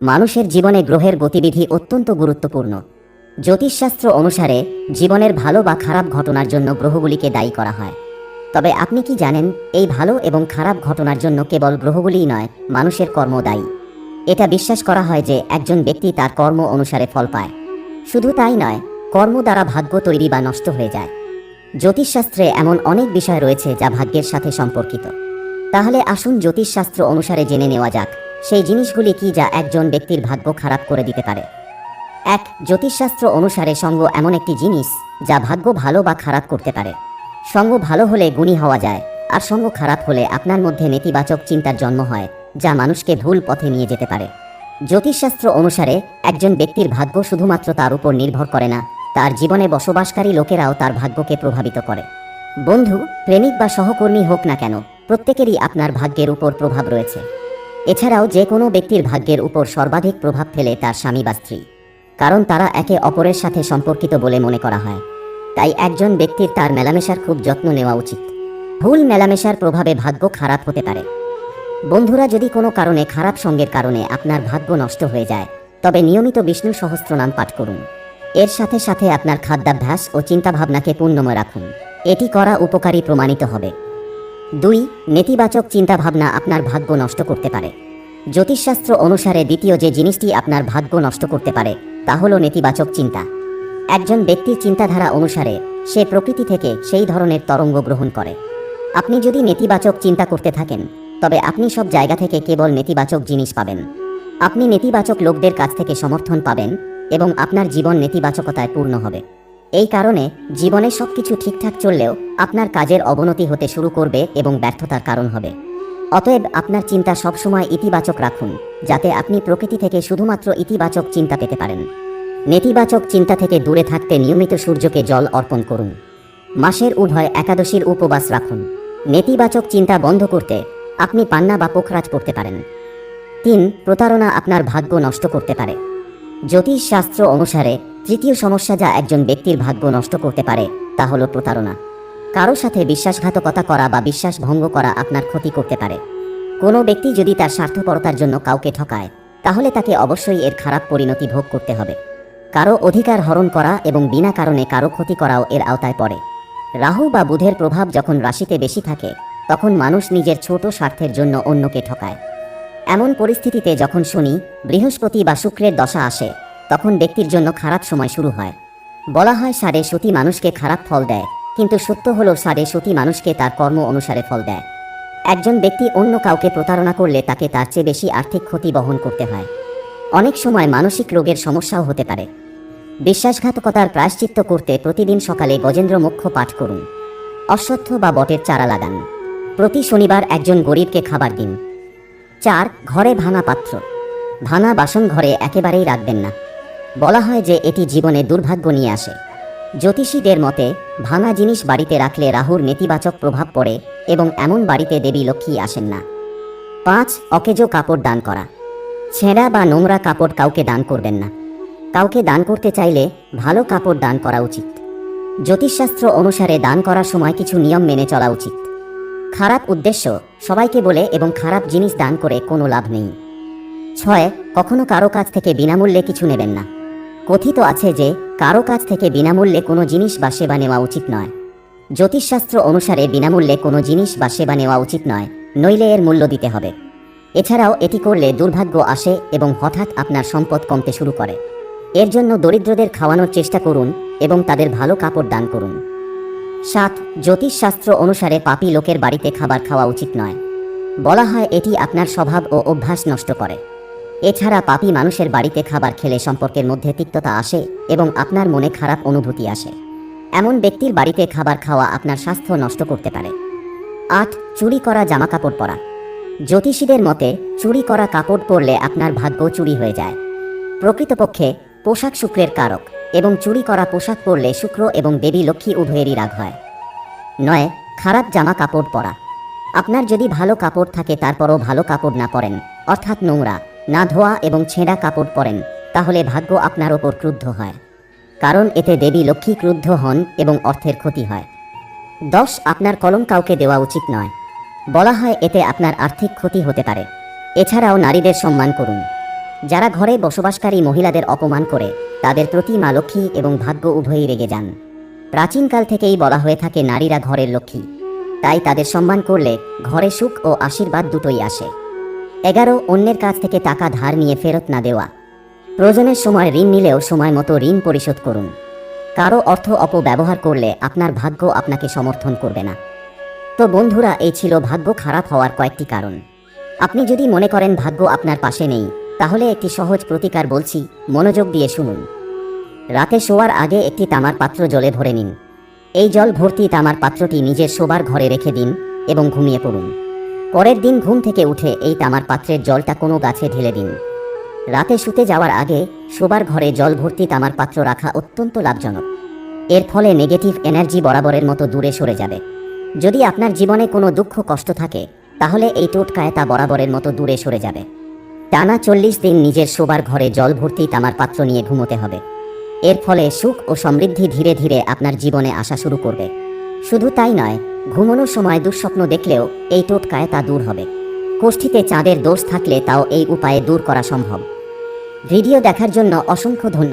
মানুষের জীবনে গ্রহের গতিবিধি অত্যন্ত গুরুত্বপূর্ণ। জ্যোতিষশাস্ত্র অনুসারে জীবনের ভালো বা খারাপ ঘটনার জন্য গ্রহগুলিকে দায়ী করা হয়। তবে আপনি কি জানেন, এই ভালো এবং খারাপ ঘটনার জন্য কেবল গ্রহগুলিই নয়, মানুষের কর্ম দায়ী। এটা বিশ্বাস করা হয় যে একজন ব্যক্তি তার কর্ম অনুসারে ফল পায়। শুধু তাই নয়, কর্ম দ্বারা ভাগ্য তৈরি বা নষ্ট হয়ে যায়। জ্যোতিষশাস্ত্রে এমন অনেক বিষয় রয়েছে যা ভাগ্যের সাথে সম্পর্কিত। তাহলে আসুন জ্যোতিষশাস্ত্র অনুসারে জেনে নেওয়া যাক সেই জিনিসগুলি কি যা একজন ব্যক্তির ভাগ্য খারাপ করে দিতে পারে। 1. জ্যোতিষশাস্ত্র অনুসারে সঙ্গ এমন একটি জিনিস যা ভাগ্য ভালো বা খারাপ করতে পারে। সঙ্গ ভালো হলে গুণী হওয়া যায়, আর সঙ্গ খারাপ হলে আপনার মধ্যে নেতিবাচক চিন্তার জন্ম হয়, যা মানুষকে ভুল পথে নিয়ে যেতে পারে। জ্যোতিষশাস্ত্র অনুসারে একজন ব্যক্তির ভাগ্য শুধুমাত্র তার উপর নির্ভর করে না, তার জীবনে বসবাসকারী লোকেরাও তার ভাগ্যকে প্রভাবিত করে। বন্ধু, প্রেমিক বা সহকর্মী হোক না কেন, প্রত্যেকেরই আপনার ভাগ্যের উপর প্রভাব রয়েছে। এছাড়াও যে কোনো ব্যক্তির ভাগ্যের উপর সর্বাধিক প্রভাব ফেলে তার স্বামী বা স্ত্রী, কারণ তারা একে অপরের সাথে সম্পর্কিত বলে মনে করা হয়। তাই একজন ব্যক্তির তার মেলামেশার খুব যত্ন নেওয়া উচিত। ভুল মেলামেশার প্রভাবে ভাগ্য খারাপ হতে পারে। বন্ধুরা, যদি কোনো কারণে খারাপ সঙ্গের কারণে আপনার ভাগ্য নষ্ট হয়ে যায়, তবে নিয়মিত বিষ্ণু সহস্রনাম পাঠ করুন। এর সাথে সাথে আপনার খাদ্যাভ্যাস ও চিন্তাভাবনাকে পূর্ণময় রাখুন। এটি করা উপকারী প্রমাণিত হবে। 2. নেতিবাচক চিন্তাভাবনা আপনার ভাগ্য নষ্ট করতে পারে। জ্যোতিষশাস্ত্র অনুসারে দ্বিতীয় যে জিনিসটি আপনার ভাগ্য নষ্ট করতে পারে তা হল নেতিবাচক চিন্তা। একজন ব্যক্তির চিন্তাধারা অনুসারে সে প্রকৃতি থেকে সেই ধরনের তরঙ্গ গ্রহণ করে। আপনি যদি নেতিবাচক চিন্তা করতে থাকেন, তবে আপনি সব জায়গা থেকে কেবল নেতিবাচক জিনিস পাবেন। আপনি নেতিবাচক লোকদের কাছ থেকে সমর্থন পাবেন এবং আপনার জীবন নেতিবাচকতায় পূর্ণ হবে। এই কারণে জীবনে সবকিছু ঠিকঠাক চললেও আপনার কাজের অবনতি হতে শুরু করবে এবং ব্যর্থতার কারণ হবে। অতএব আপনার চিন্তা সবসময় ইতিবাচক রাখুন, যাতে আপনি প্রকৃতি থেকে শুধুমাত্র ইতিবাচক চিন্তা পেতে পারেন। নেতিবাচক চিন্তা থেকে দূরে থাকতে নিয়মিত সূর্যকে জল অর্পণ করুন। মাসের উভয় একাদশীর উপবাস রাখুন। নেতিবাচক চিন্তা বন্ধ করতে আপনি পান্না বা পোখরাজ পড়তে পারেন। 3. প্রতারণা আপনার ভাগ্য নষ্ট করতে পারে। জ্যোতিষশাস্ত্র অনুসারে তৃতীয় সমস্যা যা একজন ব্যক্তির ভাগ্য নষ্ট করতে পারে তা হল প্রতারণা। কারো সাথে বিশ্বাসঘাতকতা করা বা বিশ্বাস ভঙ্গ করা আপনার ক্ষতি করতে পারে। কোনো ব্যক্তি যদি তার স্বার্থপরতার জন্য কাউকে ঠকায়, তাহলে তাকে অবশ্যই এর খারাপ পরিণতি ভোগ করতে হবে। কারো অধিকার হরণ করা এবং বিনা কারণে কারো ক্ষতি করাও এর আওতায় পড়ে। রাহু বা বুধের প্রভাব যখন রাশিতে বেশি থাকে, তখন মানুষ নিজের ছোট স্বার্থের জন্য অন্যকে ঠকায়। এমন পরিস্থিতিতে যখন শনি, বৃহস্পতি বা শুক্রের দশা আসে, তখন ব্যক্তির জন্য খারাপ সময় শুরু হয়। বলা হয় সাড়ে সতী মানুষকে খারাপ ফল দেয়, কিন্তু সত্য হলো সাড়ে সতী মানুষকে তার কর্ম অনুসারে ফল দেয়। একজন ব্যক্তি অন্য কাউকে প্রতারণা করলে তাকে তার চেয়ে বেশি আর্থিক ক্ষতি বহন করতে হয়। অনেক সময় মানসিক রোগের সমস্যাও হতে পারে। বিশ্বাসঘাতকতার প্রায়শ্চিত্ত করতে প্রতিদিন সকালে গজেন্দ্র মোক্ষ পাঠ করুন। অশ্বত্থ বা বটের চারা লাগান। প্রতি শনিবার একজন গরিবকে খাবার দিন। 4. ঘরে ভাঙা পাত্র। ভাঙা বাসন ঘরে একেবারেই রাখবেন না। বলা হয় যে এটি জীবনে দুর্ভাগ্য নিয়ে আসে। জ্যোতিষীদের মতে ভাঙা জিনিস বাড়িতে রাখলে রাহুর নেতিবাচক প্রভাব পড়ে এবং এমন বাড়িতে দেবী লক্ষ্মী আসেন না। 5. অকেজো কাপড় দান করা। ছেঁড়া বা নোংরা কাপড় কাউকে দান করবেন না। কাউকে দান করতে চাইলে ভালো কাপড় দান করা উচিত। জ্যোতিষশাস্ত্র অনুসারে দান করার সময় কিছু নিয়ম মেনে চলা উচিত। খারাপ উদ্দেশ্য সবাইকে বলে এবং খারাপ জিনিস দান করে কোনো লাভ নেই। 6. কখনো কারো কাছ থেকে বিনামূল্যে কিছু নেবেন না। কথিত আছে যে কারো কাছ থেকে বিনামূল্যে কোনো জিনিস বা সেবা নেওয়া উচিত নয়। জ্যোতিষশাস্ত্র অনুসারে বিনামূল্যে কোনো জিনিস বা সেবা নেওয়া উচিত নয়, নইলে এর মূল্য দিতে হবে। এছাড়াও এটি করলে দুর্ভাগ্য আসে এবং হঠাৎ আপনার সম্পদ কমতে শুরু করে। এর জন্য দরিদ্রদের খাওয়ানোর চেষ্টা করুন এবং তাদের ভালো কাপড় দান করুন। 7. জ্যোতিষশাস্ত্র অনুসারে পাপী লোকের বাড়িতে খাবার খাওয়া উচিত নয়। বলা হয় এটি আপনার স্বভাব ও অভ্যাস নষ্ট করে। এছাড়া পাপী মানুষের বাড়িতে খাবার খেলে সম্পর্কের মধ্যে তিক্ততা আসে এবং আপনার মনে খারাপ অনুভূতি আসে। এমন ব্যক্তির বাড়িতে খাবার খাওয়া আপনার স্বাস্থ্য নষ্ট করতে পারে। 8. চুরি করা জামাকাপড় পরা। জ্যোতিষীদের মতে চুরি করা কাপড় পরলে আপনার ভাগ্য চুরি হয়ে যায়। প্রকৃতপক্ষে পোশাক শুক্রের কারক এবং চুরি করা পোশাক পরলে শুক্র এবং দেবী লক্ষ্মী উভয়েরই রাগ হয়। 9. খারাপ জামা কাপড় পরা। আপনার যদি ভালো কাপড় থাকে তারপরও ভালো কাপড় না পরেন, অর্থাৎ নোংরা, না ধোয়া এবং ছেঁড়া কাপড় পরেন, তাহলে ভাগ্য আপনার ওপর ক্রুদ্ধ হয়। কারণ এতে দেবী লক্ষ্মী ক্রুদ্ধ হন এবং অর্থের ক্ষতি হয়। 10. আপনার কলম কাউকে দেওয়া উচিত নয়। বলা হয় এতে আপনার আর্থিক ক্ষতি হতে পারে। এছাড়াও নারীদের সম্মান করুন। যারা ঘরে বসবাসকারী মহিলাদের অপমান করে তাদের প্রতি মা লক্ষ্মী এবং ভাগ্য উভয়ই রেগে যান। প্রাচীনকাল থেকেই বলা হয়ে থাকে নারীরা ঘরের লক্ষ্মী, তাই তাদের সম্মান করলে ঘরে সুখ ও আশীর্বাদ দুটোই আসে। 11 অন্যের কাছ থেকে টাকা ধার নিয়ে ফেরত না দেওয়া। প্রয়োজনের সময় ঋণ নিলেও সময় মতো ঋণ পরিশোধ করুন। কারো অর্থ অপব্যবহার করলে আপনার ভাগ্য আপনাকে সমর্থন করবে না। তো বন্ধুরা, এই ছিল ভাগ্য খারাপ হওয়ার কয়েকটি কারণ। আপনি যদি মনে করেন ভাগ্য আপনার পাশে নেই, তাহলে একটি সহজ প্রতিকার বলছি, মনোযোগ দিয়ে শুনুন। রাতে শোয়ার আগে একটি তামার পাত্র জলে ভরে নিন। এই জল ভর্তি তামার পাত্রটি নিজের শোবার ঘরে রেখে দিন এবং ঘুমিয়ে পড়ুন। পরের দিন ঘুম থেকে উঠে এই তামার পাত্রের জলটা কোনো গাছে ঢেলে দিন। রাতে শুতে যাওয়ার আগে শোবার ঘরে জল ভর্তি তামার পাত্র রাখা অত্যন্ত লাভজনক। এর ফলে নেগেটিভ এনার্জি বরাবরের মতো দূরে সরে যাবে। যদি আপনার জীবনে কোনো দুঃখ কষ্ট থাকে, তাহলে এই টোটকায় তা বরাবরের মতো দূরে সরে যাবে। টানা 40 দিন নিজের শোবার ঘরে জল ভর্তি তামার পাত্র নিয়ে ঘুমোতে হবে। এর ফলে সুখ ও সমৃদ্ধি ধীরে ধীরে আপনার জীবনে আসা শুরু করবে। শুধু তাই নয়, ঘুমানোর সময় দুঃস্বপ্ন দেখলেও এই টোটকায় তা দূর হবে। কোষ্ঠীতে চাঁদের দোষ থাকলে তাও এই উপায়ে দূর করা সম্ভব। ভিডিও দেখার জন্য অসংখ্য ধন্যবাদ।